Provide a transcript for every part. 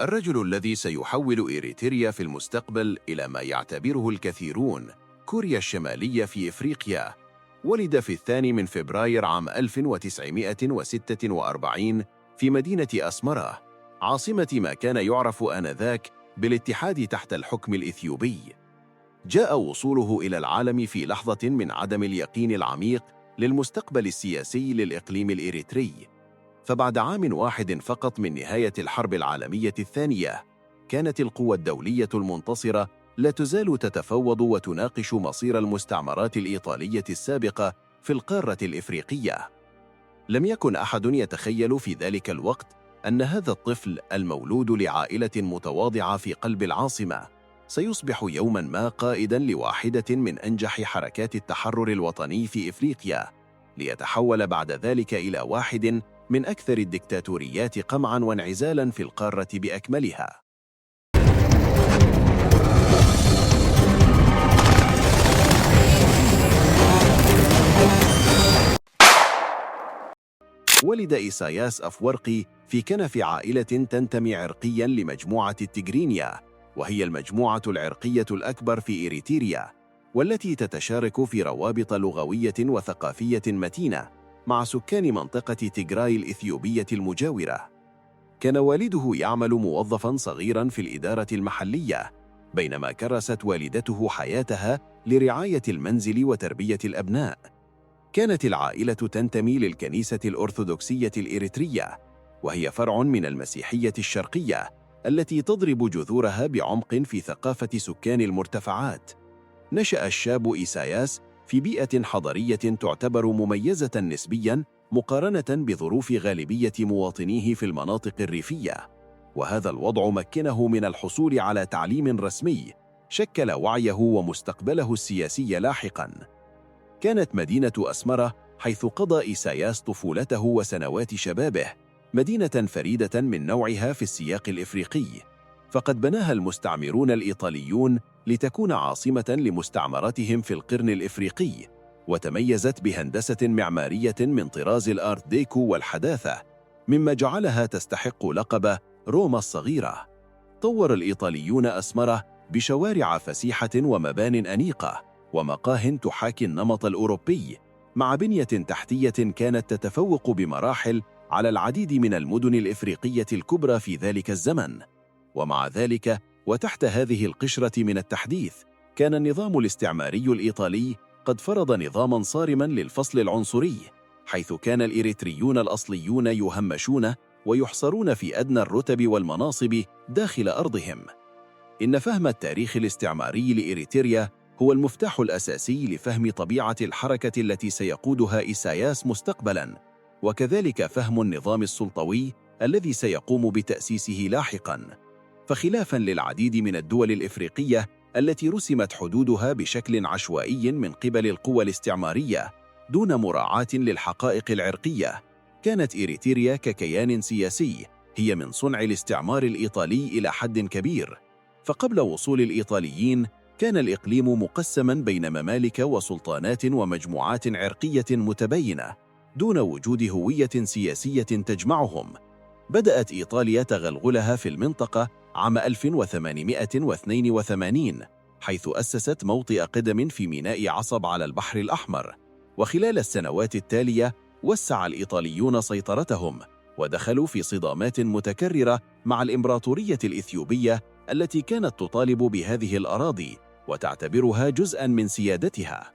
الرجل الذي سيحول إريتريا في المستقبل إلى ما يعتبره الكثيرون كوريا الشمالية في إفريقيا، ولد في 2 فبراير عام 1946 في مدينة أسمرة، عاصمة ما كان يعرف آنذاك بالاتحاد تحت الحكم الإثيوبي. جاء وصوله إلى العالم في لحظة من عدم اليقين العميق للمستقبل السياسي للإقليم الإريتري، فبعد عام واحد فقط من نهاية الحرب العالمية الثانية، كانت القوى الدولية المنتصرة لا تزال تتفاوض وتناقش مصير المستعمرات الإيطالية السابقة في القارة الإفريقية. لم يكن أحد يتخيل في ذلك الوقت أن هذا الطفل المولود لعائلة متواضعة في قلب العاصمة سيصبح يوماً ما قائداً لواحدة من أنجح حركات التحرر الوطني في إفريقيا، ليتحول بعد ذلك إلى واحد من أكثر الدكتاتوريات قمعاً وانعزالاً في القارة بأكملها. ولد إيساياس أفورقي في كنف عائلة تنتمي عرقياً لمجموعة التيغرينيا، وهي المجموعة العرقية الأكبر في إريتريا، والتي تتشارك في روابط لغوية وثقافية متينة مع سكان منطقة تيغراي الإثيوبية المجاورة. كان والده يعمل موظفاً صغيراً في الإدارة المحلية، بينما كرست والدته حياتها لرعاية المنزل وتربية الأبناء. كانت العائلة تنتمي للكنيسة الأرثوذكسية الإريترية، وهي فرع من المسيحية الشرقية التي تضرب جذورها بعمق في ثقافة سكان المرتفعات. نشأ الشاب إيساياس في بيئة حضرية تعتبر مميزة نسبياً مقارنة بظروف غالبية مواطنيه في المناطق الريفية، وهذا الوضع مكنه من الحصول على تعليم رسمي شكل وعيه ومستقبله السياسي لاحقاً. كانت مدينة أسمرة حيث قضى إيساياس طفولته وسنوات شبابه مدينة فريدة من نوعها في السياق الإفريقي، فقد بناها المستعمرون الإيطاليون لتكون عاصمة لمستعمراتهم في القرن الإفريقي، وتميزت بهندسة معمارية من طراز الآرت ديكو والحداثة، مما جعلها تستحق لقب روما الصغيرة. طور الإيطاليون أسمرة بشوارع فسيحة ومبان أنيقة ومقاه تحاكي النمط الأوروبي، مع بنية تحتية كانت تتفوق بمراحل على العديد من المدن الإفريقية الكبرى في ذلك الزمن. ومع ذلك، وتحت هذه القشرة من التحديث، كان النظام الاستعماري الإيطالي قد فرض نظاماً صارماً للفصل العنصري، حيث كان الإريتريون الأصليون يهمشون ويحصرون في أدنى الرتب والمناصب داخل أرضهم. إن فهم التاريخ الاستعماري لإريتريا هو المفتاح الأساسي لفهم طبيعة الحركة التي سيقودها إيساياس مستقبلاً، وكذلك فهم النظام السلطوي الذي سيقوم بتأسيسه لاحقاً. فخلافاً للعديد من الدول الإفريقية التي رسمت حدودها بشكل عشوائي من قبل القوى الاستعمارية دون مراعاة للحقائق العرقية، كانت إريتريا ككيان سياسي هي من صنع الاستعمار الإيطالي إلى حد كبير. فقبل وصول الإيطاليين كان الإقليم مقسماً بين ممالك وسلطانات ومجموعات عرقية متباينة دون وجود هوية سياسية تجمعهم. بدأت إيطاليا تغلغلها في المنطقة عام 1882، حيث أسست موطئ قدم في ميناء عصب على البحر الأحمر، وخلال السنوات التالية وسع الإيطاليون سيطرتهم ودخلوا في صدامات متكررة مع الإمبراطورية الإثيوبية التي كانت تطالب بهذه الأراضي وتعتبرها جزءاً من سيادتها.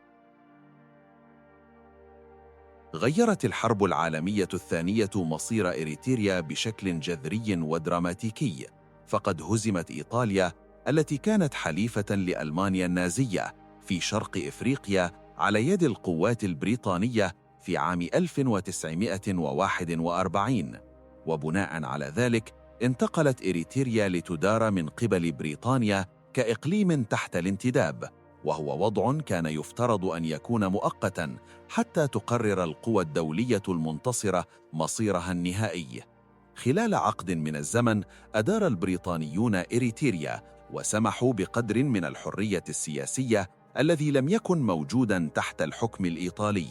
غيرت الحرب العالمية الثانية مصير إريتريا بشكل جذري ودراماتيكي، فقد هزمت إيطاليا التي كانت حليفة لألمانيا النازية في شرق إفريقيا على يد القوات البريطانية في عام 1941، وبناء على ذلك انتقلت إريتريا لتدار من قبل بريطانيا كإقليم تحت الانتداب، وهو وضع كان يفترض أن يكون مؤقتاً حتى تقرر القوى الدولية المنتصرة مصيرها النهائي. خلال عقد من الزمن أدار البريطانيون إريتريا وسمحوا بقدر من الحرية السياسية الذي لم يكن موجوداً تحت الحكم الإيطالي،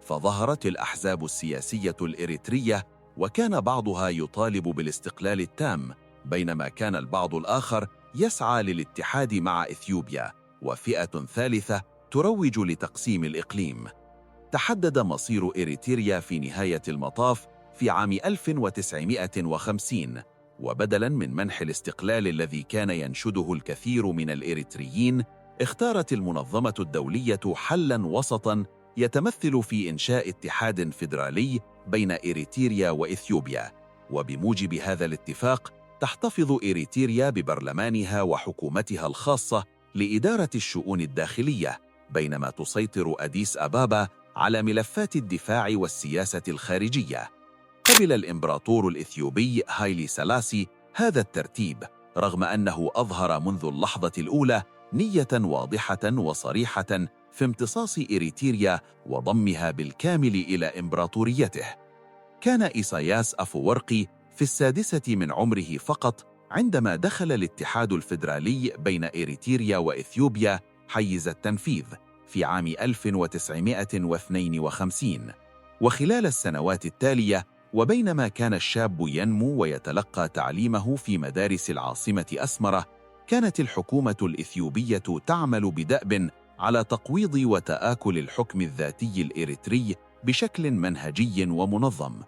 فظهرت الأحزاب السياسية الإريترية وكان بعضها يطالب بالاستقلال التام، بينما كان البعض الآخر يسعى للاتحاد مع إثيوبيا، وفئة ثالثة تروج لتقسيم الإقليم. تحدد مصير إريتريا في نهاية المطاف في عام 1950، وبدلاً من منح الاستقلال الذي كان ينشده الكثير من الإريتريين، اختارت المنظمة الدولية حلاً وسطاً يتمثل في إنشاء اتحاد فيدرالي بين إريتريا وإثيوبيا. وبموجب هذا الاتفاق تحتفظ إريتريا ببرلمانها وحكومتها الخاصة لإدارة الشؤون الداخلية، بينما تسيطر أديس أبابا على ملفات الدفاع والسياسة الخارجية. قبل الإمبراطور الإثيوبي هايلي سلاسي هذا الترتيب، رغم أنه أظهر منذ اللحظة الأولى نية واضحة وصريحة في امتصاص إريتريا وضمها بالكامل إلى إمبراطوريته. كان إيساياس أفورقي في 6 من عمره فقط عندما دخل الاتحاد الفيدرالي بين إريتريا وإثيوبيا حيز التنفيذ في عام 1952. وخلال السنوات التالية، وبينما كان الشاب ينمو ويتلقى تعليمه في مدارس العاصمة أسمرة، كانت الحكومة الإثيوبية تعمل بدأب على تقويض وتآكل الحكم الذاتي الإريتري بشكل منهجي ومنظم.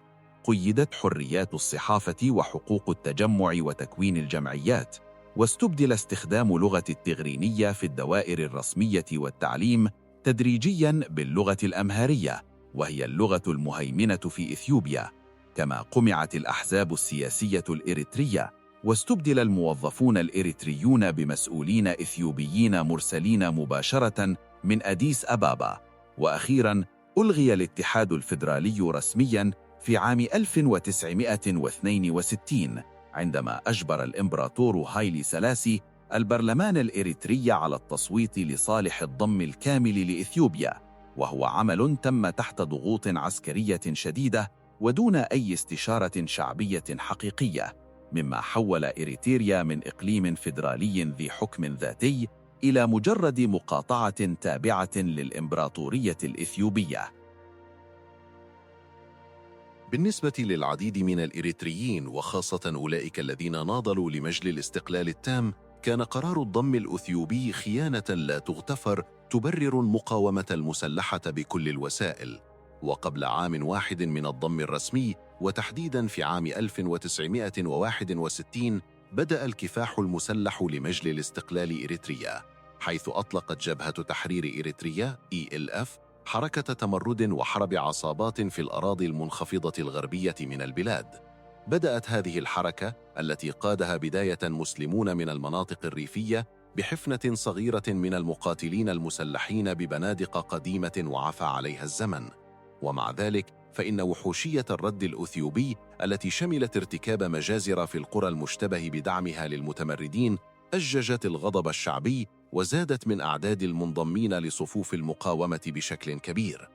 قيدت حريات الصحافة وحقوق التجمع وتكوين الجمعيات، واستبدل استخدام لغة التغرينية في الدوائر الرسمية والتعليم تدريجياً باللغة الأمهارية، وهي اللغة المهيمنة في إثيوبيا. كما قمعت الأحزاب السياسية الإريترية، واستبدل الموظفون الإريتريون بمسؤولين إثيوبيين مرسلين مباشرة من أديس أبابا. وأخيراً ألغي الاتحاد الفيدرالي رسمياً في عام 1962، عندما أجبر الإمبراطور هايلي سلاسي البرلمان الإريتري على التصويت لصالح الضم الكامل لإثيوبيا، وهو عمل تم تحت ضغوط عسكرية شديدة ودون أي استشارة شعبية حقيقية، مما حول إريتريا من إقليم فيدرالي ذي حكم ذاتي إلى مجرد مقاطعة تابعة للإمبراطورية الإثيوبية. بالنسبة للعديد من الإريتريين، وخاصة أولئك الذين ناضلوا لمجل الاستقلال التام، كان قرار الضم الأثيوبي خيانة لا تغتفر تبرر المقاومة المسلحة بكل الوسائل. وقبل عام واحد من الضم الرسمي، وتحديداً في عام 1961، بدأ الكفاح المسلح لمجل الاستقلال إريتريا، حيث أطلقت جبهة تحرير إريتريا ELF حركة تمرد وحرب عصابات في الأراضي المنخفضة الغربية من البلاد. بدأت هذه الحركة التي قادها بداية مسلمون من المناطق الريفية بحفنة صغيرة من المقاتلين المسلحين ببنادق قديمة وعفى عليها الزمن. ومع ذلك فإن وحوشية الرد الأثيوبي التي شملت ارتكاب مجازر في القرى المشتبه بدعمها للمتمردين أججت الغضب الشعبي، وزادت من أعداد المنضمين لصفوف المقاومة بشكل كبير.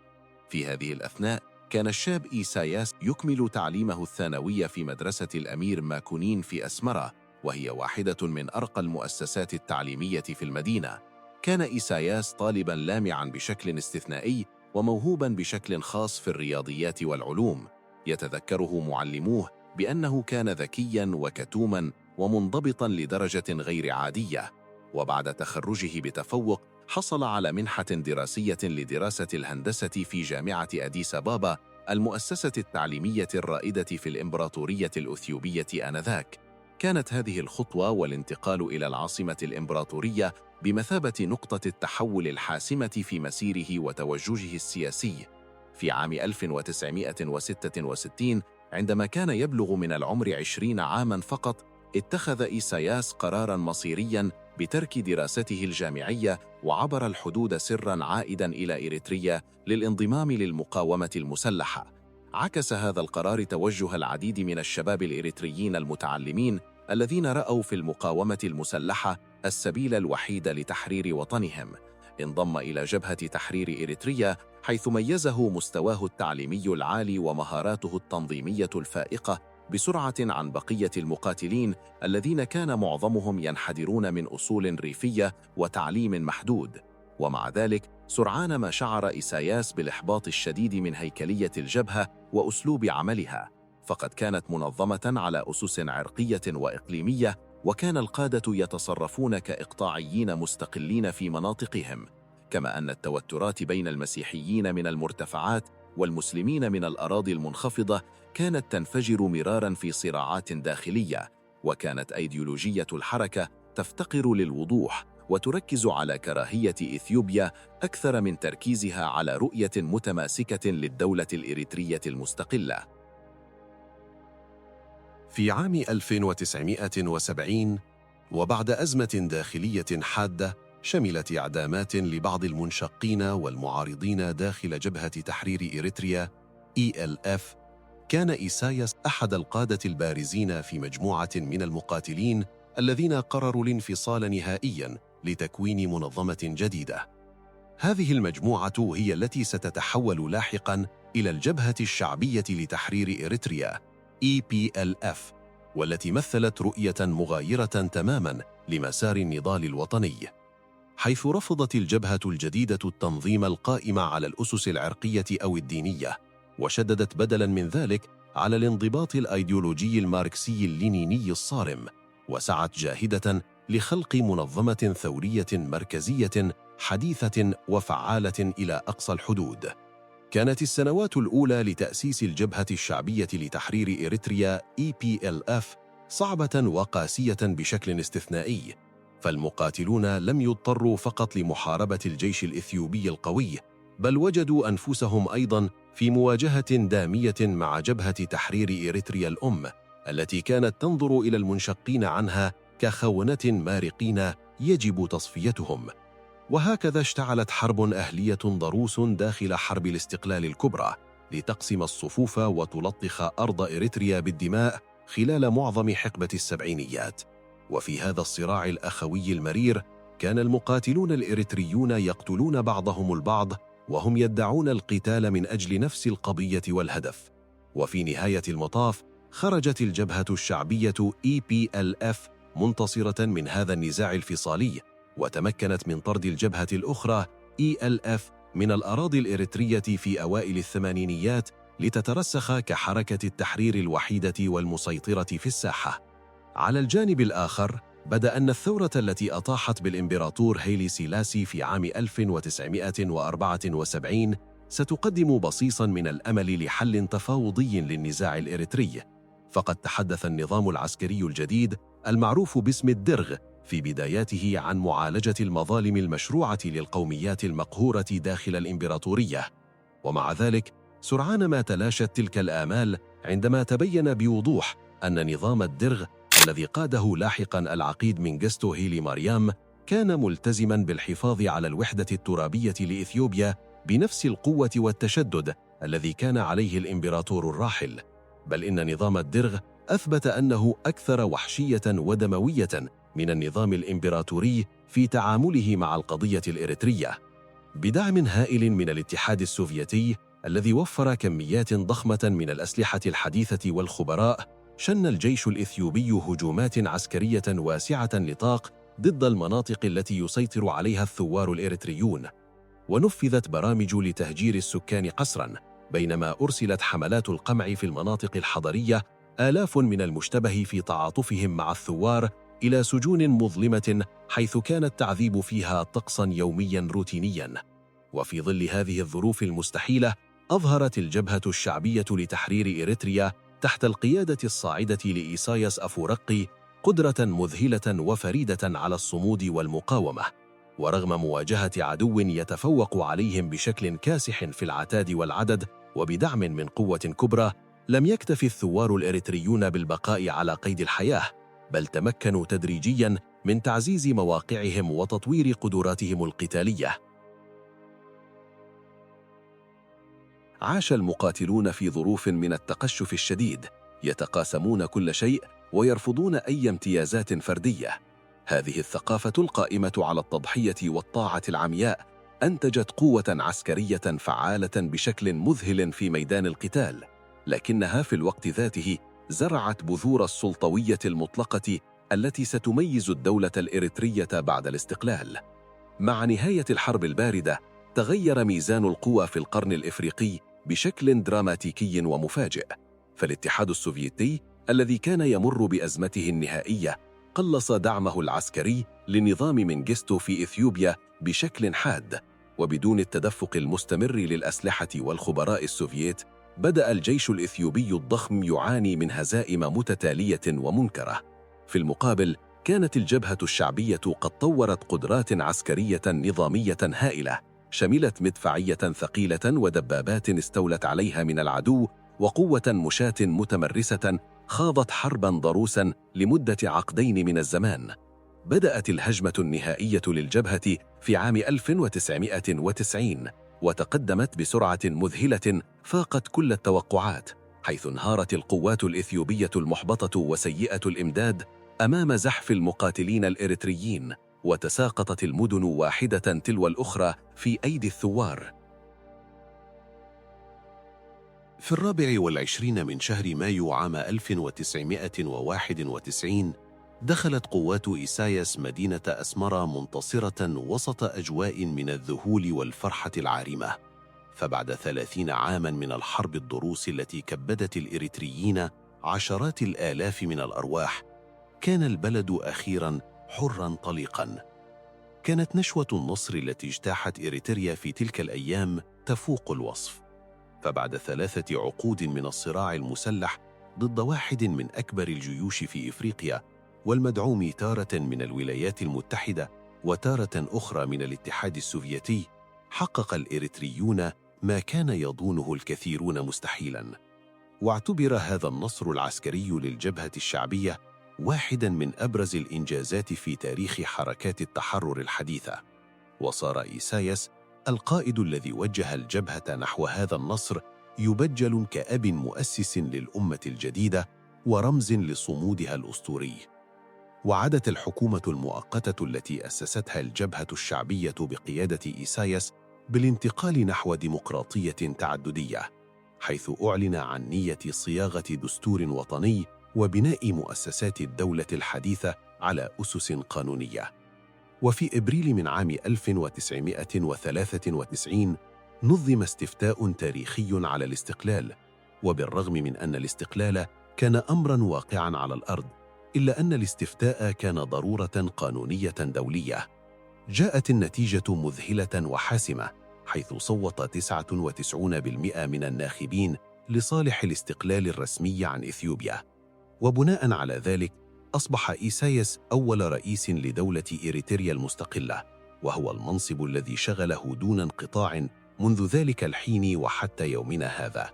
في هذه الأثناء كان الشاب إيساياس يكمل تعليمه الثانوي في مدرسة الأمير ماكونين في أسمرة، وهي واحدة من أرقى المؤسسات التعليمية في المدينة. كان إيساياس طالباً لامعاً بشكل استثنائي وموهوباً بشكل خاص في الرياضيات والعلوم. يتذكره معلموه بأنه كان ذكياً وكتوماً ومنضبطاً لدرجة غير عادية. وبعد تخرجه بتفوق حصل على منحة دراسية لدراسة الهندسة في جامعة أديس أبابا، المؤسسة التعليمية الرائدة في الإمبراطورية الأثيوبية آنذاك. كانت هذه الخطوة والانتقال إلى العاصمة الإمبراطورية بمثابة نقطة التحول الحاسمة في مسيره وتوجهه السياسي. في عام 1966 عندما كان يبلغ من العمر 20 عاماً فقط، اتخذ إيساياس قراراً مصيرياً بترك دراسته الجامعية وعبر الحدود سراً عائداً إلى إريتريا للانضمام للمقاومة المسلحة. عكس هذا القرار توجه العديد من الشباب الإريتريين المتعلمين الذين رأوا في المقاومة المسلحة السبيل الوحيد لتحرير وطنهم. انضم إلى جبهة تحرير إريتريا، حيث ميزه مستواه التعليمي العالي ومهاراته التنظيمية الفائقة بسرعة عن بقية المقاتلين الذين كان معظمهم ينحدرون من أصول ريفية وتعليم محدود. ومع ذلك سرعان ما شعر إيساياس بالإحباط الشديد من هيكلية الجبهة وأسلوب عملها، فقد كانت منظمة على أسس عرقية وإقليمية، وكان القادة يتصرفون كإقطاعيين مستقلين في مناطقهم، كما أن التوترات بين المسيحيين من المرتفعات والمسلمين من الأراضي المنخفضة كانت تنفجر مرارا في صراعات داخلية. وكانت أيديولوجية الحركة تفتقر للوضوح وتركز على كراهية إثيوبيا أكثر من تركيزها على رؤية متماسكة للدولة الإريترية المستقلة. في عام 1970 وبعد أزمة داخلية حادة شملت إعدامات لبعض المنشقين والمعارضين داخل جبهة تحرير إريتريا ELF، كان إيساياس أحد القادة البارزين في مجموعة من المقاتلين الذين قرروا الانفصال نهائياً لتكوين منظمة جديدة. هذه المجموعة هي التي ستتحول لاحقاً إلى الجبهة الشعبية لتحرير إريتريا EPLF، والتي مثلت رؤية مغايرة تماماً لمسار النضال الوطني، حيث رفضت الجبهة الجديدة التنظيم القائم على الأسس العرقية أو الدينية، وشددت بدلاً من ذلك على الانضباط الأيديولوجي الماركسي اللينيني الصارم، وسعت جاهدة لخلق منظمة ثورية مركزية حديثة وفعالة إلى أقصى الحدود. كانت السنوات الأولى لتأسيس الجبهة الشعبية لتحرير إريتريا EPLF صعبة وقاسية بشكل استثنائي، فالمقاتلون لم يضطروا فقط لمحاربة الجيش الإثيوبي القوي، بل وجدوا أنفسهم أيضاً في مواجهة دامية مع جبهة تحرير إريتريا الأم، التي كانت تنظر إلى المنشقين عنها كخونة مارقين يجب تصفيتهم. وهكذا اشتعلت حرب أهلية ضروس داخل حرب الاستقلال الكبرى لتقسم الصفوف وتلطخ أرض إريتريا بالدماء خلال معظم حقبة السبعينيات. وفي هذا الصراع الأخوي المرير كان المقاتلون الإريتريون يقتلون بعضهم البعض وهم يدعون القتال من أجل نفس القضية والهدف. وفي نهاية المطاف خرجت الجبهة الشعبية EPLF منتصرة من هذا النزاع الفصالي، وتمكنت من طرد الجبهة الأخرى ELF من الأراضي الإريترية في أوائل الثمانينيات لتترسخ كحركة التحرير الوحيدة والمسيطرة في الساحة. على الجانب الآخر، بدأ أن الثورة التي أطاحت بالإمبراطور هيلي سيلاسي في عام 1974 ستقدم بصيصاً من الأمل لحل تفاوضي للنزاع الإريتري. فقد تحدث النظام العسكري الجديد المعروف باسم الدرغ في بداياته عن معالجة المظالم المشروعة للقوميات المقهورة داخل الإمبراطورية، ومع ذلك سرعان ما تلاشت تلك الآمال عندما تبين بوضوح أن نظام الدرغ الذي قاده لاحقاً العقيد منجستو هيلي ماريام كان ملتزماً بالحفاظ على الوحدة الترابية لإثيوبيا بنفس القوة والتشدد الذي كان عليه الإمبراطور الراحل، بل إن نظام الدرغ أثبت أنه أكثر وحشية ودموية من النظام الإمبراطوري في تعامله مع القضية الإريترية. بدعم هائل من الاتحاد السوفيتي الذي وفر كميات ضخمة من الأسلحة الحديثة والخبراء، شن الجيش الإثيوبي هجومات عسكرية واسعة النطاق ضد المناطق التي يسيطر عليها الثوار الإريتريون، ونفذت برامج لتهجير السكان قسراً، بينما أرسلت حملات القمع في المناطق الحضرية آلاف من المشتبه في تعاطفهم مع الثوار إلى سجون مظلمة حيث كان التعذيب فيها طقساً يومياً روتينياً. وفي ظل هذه الظروف المستحيلة أظهرت الجبهة الشعبية لتحرير إريتريا تحت القيادة الصاعدة لإيساياس أفورقي قدرة مذهلة وفريدة على الصمود والمقاومة، ورغم مواجهة عدو يتفوق عليهم بشكل كاسح في العتاد والعدد وبدعم من قوة كبرى، لم يكتف الثوار الإريتريون بالبقاء على قيد الحياة، بل تمكنوا تدريجياً من تعزيز مواقعهم وتطوير قدراتهم القتالية. عاش المقاتلون في ظروف من التقشف الشديد، يتقاسمون كل شيء ويرفضون أي امتيازات فردية. هذه الثقافة القائمة على التضحية والطاعة العمياء أنتجت قوة عسكرية فعالة بشكل مذهل في ميدان القتال، لكنها في الوقت ذاته زرعت بذور السلطوية المطلقة التي ستميز الدولة الإريترية بعد الاستقلال. مع نهاية الحرب الباردة تغير ميزان القوى في القرن الإفريقي بشكل دراماتيكي ومفاجئ، فالاتحاد السوفيتي الذي كان يمر بأزمته النهائية قلص دعمه العسكري لنظام منجستو في إثيوبيا بشكل حاد، وبدون التدفق المستمر للأسلحة والخبراء السوفييت بدأ الجيش الإثيوبي الضخم يعاني من هزائم متتالية ومنكرة. في المقابل كانت الجبهة الشعبية قد طورت قدرات عسكرية نظامية هائلة شملت مدفعية ثقيلة ودبابات استولت عليها من العدو وقوة مشاة متمرسة خاضت حرباً ضروساً لمدة عقدين من الزمان. بدأت الهجمة النهائية للجبهة في عام 1990 وتقدمت بسرعة مذهلة فاقت كل التوقعات، حيث انهارت القوات الإثيوبية المحبطة وسيئة الإمداد أمام زحف المقاتلين الإريتريين، وتساقطت المدن واحدة تلو الأخرى في أيدي الثوار. في 24 من شهر مايو عام 1991 دخلت قوات إيساياس مدينة أسمرة منتصرة وسط أجواء من الذهول والفرحة العارمة. فبعد 30 عاماً من الحرب الضروس التي كبدت الإريتريين عشرات الآلاف من الأرواح، كان البلد أخيراً حراً طليقاً. كانت نشوة النصر التي اجتاحت إريتريا في تلك الأيام تفوق الوصف. فبعد 3 عقود من الصراع المسلح ضد واحد من أكبر الجيوش في إفريقيا، والمدعوم تارة من الولايات المتحدة وتارة أخرى من الاتحاد السوفيتي، حقق الإريتريون ما كان يظنه الكثيرون مستحيلاً. واعتبر هذا النصر العسكري للجبهة الشعبية واحداً من أبرز الإنجازات في تاريخ حركات التحرر الحديثة. وصار إيساياس القائد الذي وجه الجبهة نحو هذا النصر يبجل كأب مؤسس للأمة الجديدة ورمز لصمودها الأسطوري. وعدت الحكومة المؤقتة التي أسستها الجبهة الشعبية بقيادة إيساياس بالانتقال نحو ديمقراطية تعددية، حيث أعلن عن نية صياغة دستور وطني وبناء مؤسسات الدولة الحديثة على أسس قانونية. وفي إبريل من عام 1993 نظم استفتاء تاريخي على الاستقلال، وبالرغم من أن الاستقلال كان أمراً واقعاً على الأرض، إلا أن الاستفتاء كان ضرورة قانونية دولية. جاءت النتيجة مذهلة وحاسمة، حيث صوت 99% من الناخبين لصالح الاستقلال الرسمي عن إثيوبيا. وبناء على ذلك أصبح إيساياس أول رئيس لدولة إريتريا المستقلة، وهو المنصب الذي شغله دون انقطاع منذ ذلك الحين وحتى يومنا هذا.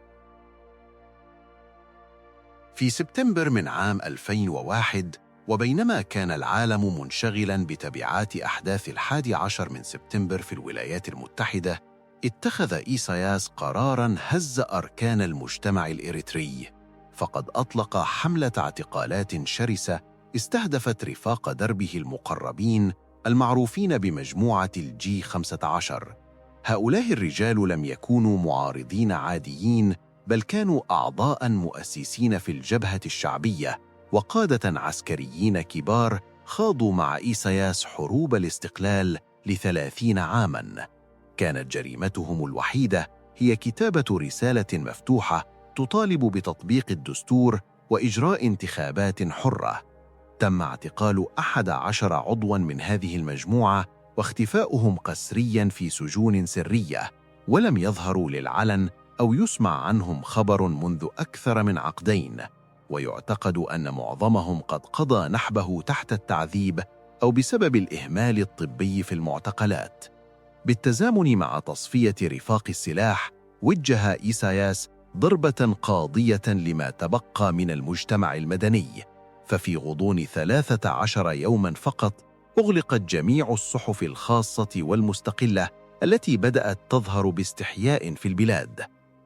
في سبتمبر من عام 2001، وبينما كان العالم منشغلاً بتبعات أحداث 11 من سبتمبر في الولايات المتحدة، اتخذ إيساياس قراراً هز أركان المجتمع الإريتري، فقد أطلق حملة اعتقالات شرسة استهدفت رفاق دربه المقربين المعروفين بمجموعة الجي 15. هؤلاء الرجال لم يكونوا معارضين عاديين، بل كانوا أعضاء مؤسسين في الجبهة الشعبية وقادة عسكريين كبار خاضوا مع إيساياس حروب الاستقلال ل30 عاماً. كانت جريمتهم الوحيدة هي كتابة رسالة مفتوحة تطالب بتطبيق الدستور وإجراء انتخابات حرة. تم اعتقال 11 عضواً من هذه المجموعة واختفاؤهم قسرياً في سجون سرية، ولم يظهروا للعلن أو يسمع عنهم خبر منذ أكثر من عقدين. ويعتقد أن معظمهم قد قضى نحبه تحت التعذيب أو بسبب الإهمال الطبي في المعتقلات. بالتزامن مع تصفية رفاق السلاح، وجه إيساياس ضربة قاضية لما تبقى من المجتمع المدني، ففي غضون 13 يوماً فقط أغلقت جميع الصحف الخاصة والمستقلة التي بدأت تظهر باستحياء في البلاد،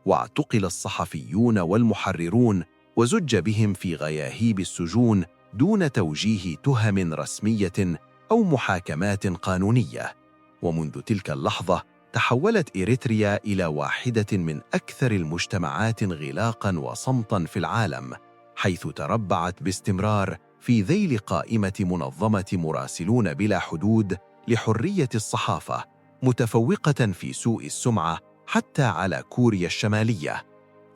واعتقل الصحفيون والمحررون وزج بهم في غياهيب السجون دون توجيه تهم رسمية أو محاكمات قانونية. ومنذ تلك اللحظة تحولت إريتريا إلى واحدة من أكثر المجتمعات انغلاقاً وصمتاً في العالم، حيث تربعت باستمرار في ذيل قائمة منظمة مراسلون بلا حدود لحرية الصحافة، متفوقة في سوء السمعة حتى على كوريا الشمالية.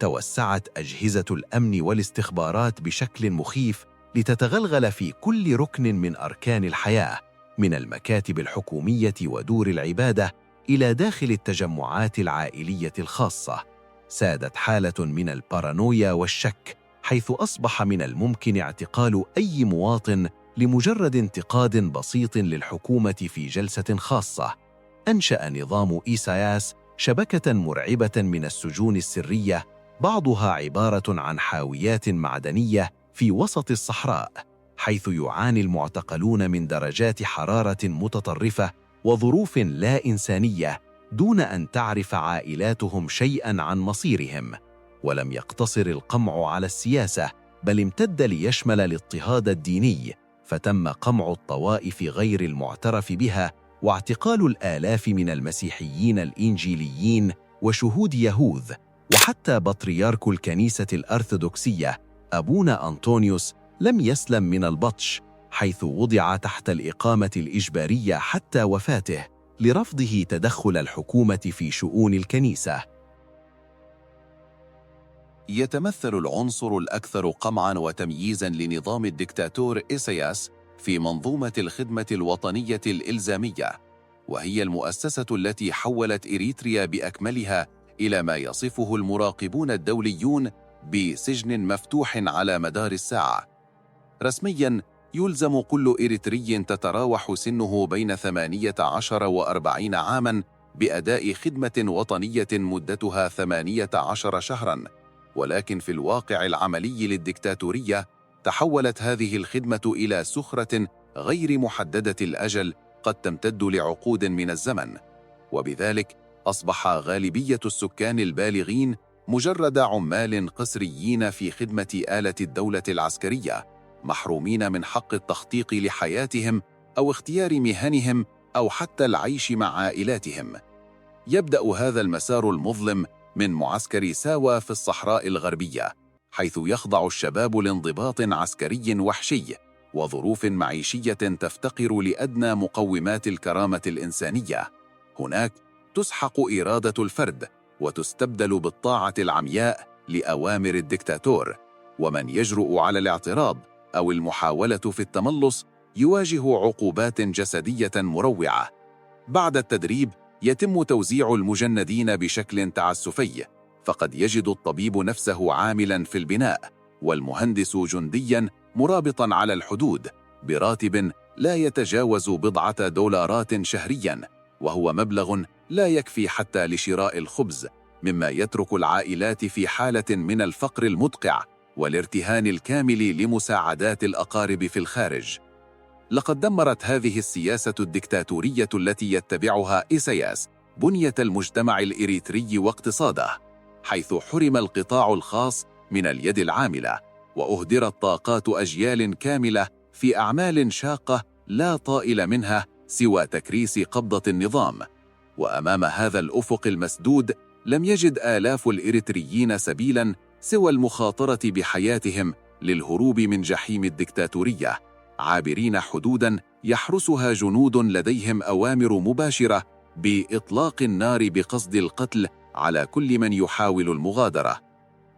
توسعت أجهزة الأمن والاستخبارات بشكل مخيف لتتغلغل في كل ركن من أركان الحياة، من المكاتب الحكومية ودور العبادة إلى داخل التجمعات العائلية الخاصة. سادت حالة من البارانويا والشك، حيث أصبح من الممكن اعتقال أي مواطن لمجرد انتقاد بسيط للحكومة في جلسة خاصة. أنشأ نظام إيساياس شبكة مرعبة من السجون السرية، بعضها عبارة عن حاويات معدنية في وسط الصحراء، حيث يعاني المعتقلون من درجات حرارة متطرفة وظروف لا إنسانية دون أن تعرف عائلاتهم شيئاً عن مصيرهم. ولم يقتصر القمع على السياسة، بل امتد ليشمل الاضطهاد الديني، فتم قمع الطوائف غير المعترف بها واعتقال الآلاف من المسيحيين الإنجيليين وشهود يهوذ، وحتى بطريرك الكنيسة الأرثوذكسية أبونا أنطونيوس لم يسلم من البطش، حيث وضع تحت الإقامة الإجبارية حتى وفاته لرفضه تدخل الحكومة في شؤون الكنيسة. يتمثل العنصر الأكثر قمعاً وتمييزاً لنظام الدكتاتور إيساياس في منظومة الخدمة الوطنية الإلزامية، وهي المؤسسة التي حولت إريتريا بأكملها إلى ما يصفه المراقبون الدوليون بسجن مفتوح على مدار الساعة. رسمياً يلزم كل إريتري تتراوح سنه بين 18 و40 عاماً بأداء خدمة وطنية مدتها 18 شهراً، ولكن في الواقع العملي للدكتاتورية تحولت هذه الخدمة إلى سخرة غير محددة الأجل قد تمتد لعقود من الزمن، وبذلك أصبح غالبية السكان البالغين مجرد عمال قسريين في خدمة آلة الدولة العسكرية، محرومين من حق التخطيط لحياتهم أو اختيار مهنهم أو حتى العيش مع عائلاتهم. يبدأ هذا المسار المظلم من معسكر ساوا في الصحراء الغربية، حيث يخضع الشباب لانضباط عسكري وحشي وظروف معيشية تفتقر لأدنى مقومات الكرامة الإنسانية. هناك تسحق إرادة الفرد وتستبدل بالطاعة العمياء لأوامر الدكتاتور، ومن يجرؤ على الاعتراض أو المحاولة في التملص يواجه عقوبات جسدية مروعة. بعد التدريب يتم توزيع المجندين بشكل تعسفي، فقد يجد الطبيب نفسه عاملاً في البناء، والمهندس جندياً مرابطاً على الحدود براتب لا يتجاوز $10 شهرياً، وهو مبلغ لا يكفي حتى لشراء الخبز، مما يترك العائلات في حالة من الفقر المدقع والارتهان الكامل لمساعدات الأقارب في الخارج. لقد دمرت هذه السياسة الدكتاتورية التي يتبعها إيساياس بنية المجتمع الإريتري واقتصاده، حيث حرم القطاع الخاص من اليد العاملة، وأهدرت طاقات أجيال كاملة في أعمال شاقة لا طائل منها سوى تكريس قبضة النظام. وأمام هذا الأفق المسدود لم يجد آلاف الإريتريين سبيلاً سوى المخاطرة بحياتهم للهروب من جحيم الدكتاتورية، عابرين حدوداً يحرسها جنود لديهم أوامر مباشرة بإطلاق النار بقصد القتل على كل من يحاول المغادرة.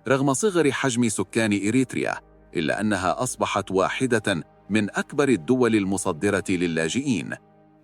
رغم صغر حجم سكان إريتريا، إلا أنها أصبحت واحدة من أكبر الدول المصدرة للاجئين.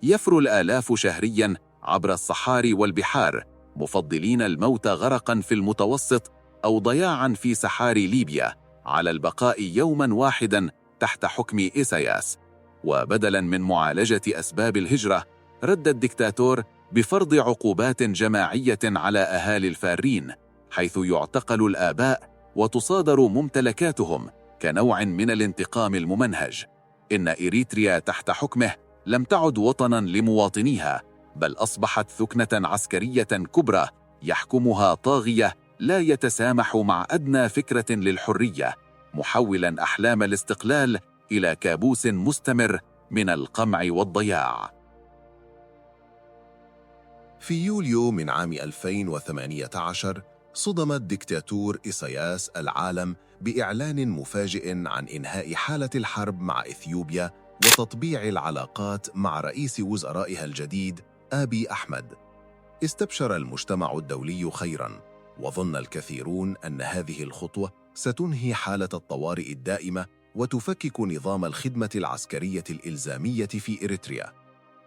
يفر الآلاف شهرياً عبر الصحاري والبحار، مفضلين الموت غرقاً في المتوسط أو ضياعاً في سحاري ليبيا على البقاء يوماً واحداً تحت حكم إيساياس. وبدلاً من معالجة أسباب الهجرة، رد الدكتاتور بفرض عقوبات جماعية على أهالي الفارين، حيث يعتقل الآباء وتصادر ممتلكاتهم كنوع من الانتقام الممنهج. إن إريتريا تحت حكمه لم تعد وطناً لمواطنيها، بل أصبحت ثكنة عسكرية كبرى يحكمها طاغية لا يتسامح مع أدنى فكرة للحرية، محولاً أحلام الاستقلال إلى كابوس مستمر من القمع والضياع. في يوليو من عام 2018 صدم الدكتاتور إيساياس العالم بإعلان مفاجئ عن إنهاء حالة الحرب مع إثيوبيا وتطبيع العلاقات مع رئيس وزرائها الجديد آبي أحمد. استبشر المجتمع الدولي خيراً، وظن الكثيرون أن هذه الخطوة ستنهي حالة الطوارئ الدائمة وتفكك نظام الخدمة العسكرية الإلزامية في إريتريا.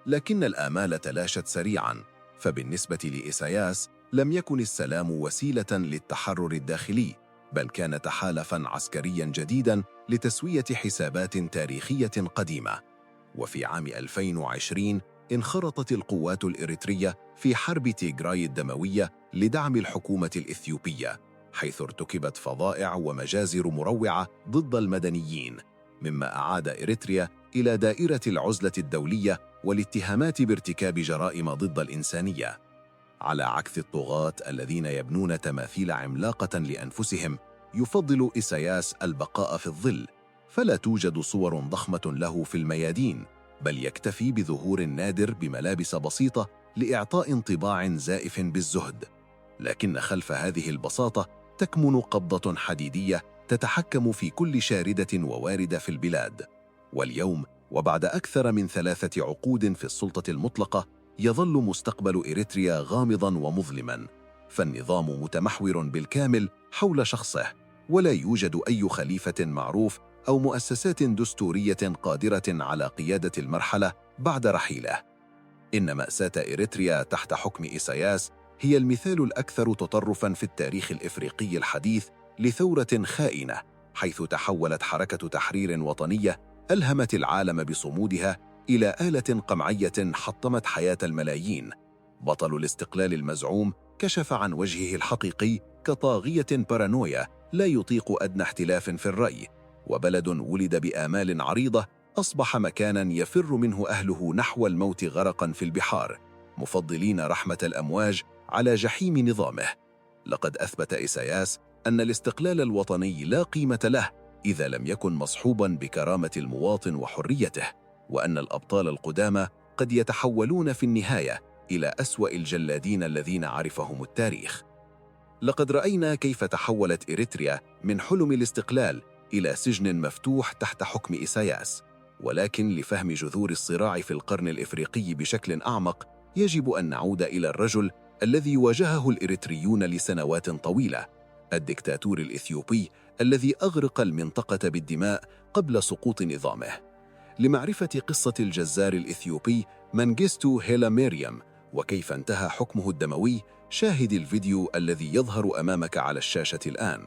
لكن الآمال تلاشت سريعاً، فبالنسبة لإيساياس لم يكن السلام وسيلة للتحرر الداخلي، بل كان تحالفاً عسكرياً جديداً لتسوية حسابات تاريخية قديمة. وفي عام 2020 انخرطت القوات الإريترية في حرب تيغراي الدموية لدعم الحكومة الإثيوبية، حيث ارتكبت فظائع ومجازر مروعة ضد المدنيين، مما أعاد إريتريا إلى دائرة العزلة الدولية والاتهامات بارتكاب جرائم ضد الإنسانية. على عكس الطغاة الذين يبنون تماثيل عملاقة لأنفسهم، يفضل إيساياس البقاء في الظل، فلا توجد صور ضخمة له في الميادين، بل يكتفي بظهور نادر بملابس بسيطة لإعطاء انطباع زائف بالزهد. لكن خلف هذه البساطة تكمن قبضة حديدية تتحكم في كل شاردة وواردة في البلاد. واليوم، وبعد أكثر من 3 عقود في السلطة المطلقة، يظل مستقبل إريتريا غامضاً ومظلماً، فالنظام متمحور بالكامل حول شخصه، ولا يوجد أي خليفة معروف أو مؤسسات دستورية قادرة على قيادة المرحلة بعد رحيله. إن مأساة إريتريا تحت حكم إيساياس هي المثال الأكثر تطرفاً في التاريخ الإفريقي الحديث لثورة خائنة، حيث تحولت حركة تحرير وطنية ألهمت العالم بصمودها إلى آلة قمعية حطمت حياة الملايين. بطل الاستقلال المزعوم كشف عن وجهه الحقيقي كطاغية بارانويا لا يطيق أدنى اختلاف في الرأي، وبلد ولد بآمال عريضة أصبح مكاناً يفر منه أهله نحو الموت غرقاً في البحار، مفضلين رحمة الأمواج على جحيم نظامه. لقد أثبت إيساياس أن الاستقلال الوطني لا قيمة له إذا لم يكن مصحوباً بكرامة المواطن وحريته، وأن الأبطال القدامى قد يتحولون في النهاية إلى أسوأ الجلادين الذين عرفهم التاريخ. لقد رأينا كيف تحولت إريتريا من حلم الاستقلال إلى سجن مفتوح تحت حكم إيساياس، ولكن لفهم جذور الصراع في القرن الإفريقي بشكل أعمق يجب أن نعود إلى الرجل الذي واجهه الإريتريون لسنوات طويلة، الدكتاتور الإثيوبي الذي أغرق المنطقة بالدماء قبل سقوط نظامه. لمعرفة قصة الجزار الإثيوبي منجستو هيلا ميريام وكيف انتهى حكمه الدموي، شاهد الفيديو الذي يظهر أمامك على الشاشة الآن.